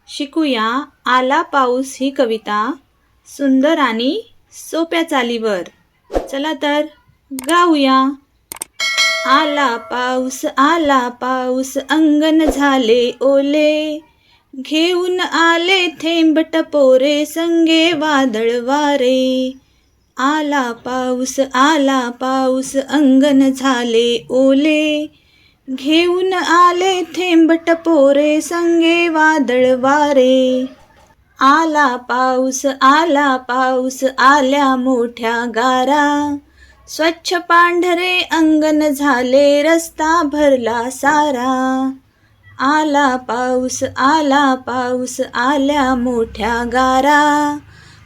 शिकूया आला पाऊस ही कविता सुंदर आणि सोप्या चालीवर. चला तर गाऊया. आला पाऊस अंगण झाले ओले, घेऊन आले थेंब टपोरे संगे वादळ वारे. आला पाऊस अंगण झाले ओले, घेऊन आले थेंब टपोरे संगे वादळ वारे. आला पाऊस आल्या मोठ्या गारा, स्वच्छ पांढरे अंगण झाले रस्ता भरला सारा. आला पाऊस आल्या मोठ्या गारा,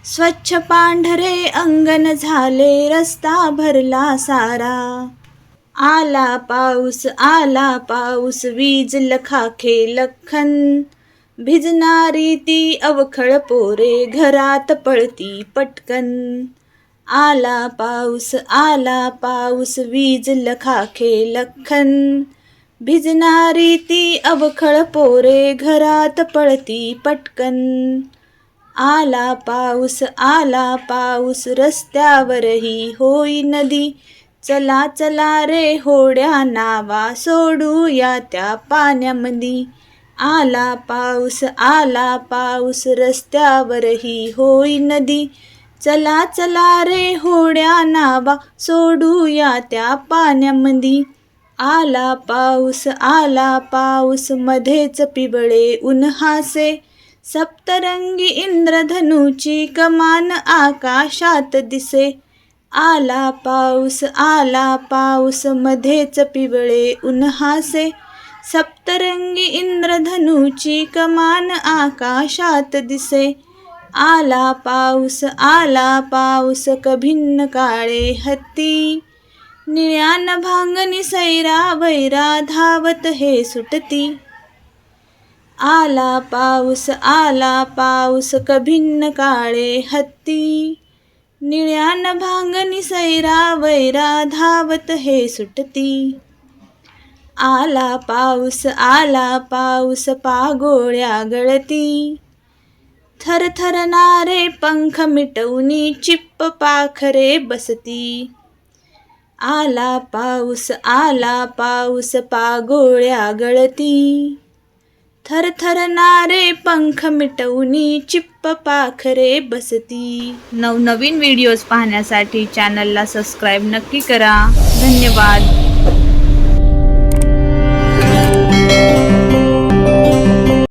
स्वच्छ पांढरे अंगण झाले रस्ता भरला सारा. आला पाऊस वीज खाखे लखन, भिजणारी ती अवखळ पोरे घरात पळती पटकन. आला पाऊस वीज खाखे लखन, भिजणारी ती अवखळ पोरे घरात पळती पटकन. आला पाऊस रस्त्यावरही होई नदी, चला चला रे होड्या नावा सोडूया त्या पाण्यामंदी. आला पाऊस रस्त्यावरही होई नदी, चला चला रे होड्या नावा सोडूया त्या पाण्यामंदी. आला पाऊस मध्येच पिवळे उन्हासे, सप्तरंगी इंद्रधनुची कमान आकाशात दिसे. आला पाऊस मध्येच पिवळे उन्हासे, सप्तरंगी इंद्रधनुची कमान आकाशात दिसे. आला पाऊस कभिन्न काळे हत्ती, निळ्या नभांगनी सैरा वैरा धावत हे सुटती. आला पाऊस कभिन्न काळे हत्ती, निळ्या नभांगनी सैरा वैरा धावत हे सुटती. आला पाऊस पागोळ्या गळती, थरथरणारे पंख मिटवूनी चिप्प पाखरे बसती. आला पाऊस पागोळ्या गळती, थरथरणारे पंख मिटवूनी चिप्प पाखरे बसती. नवनवीन व्हिडिओज पाहण्यासाठी चॅनलला सबस्क्राईब नक्की करा. धन्यवाद.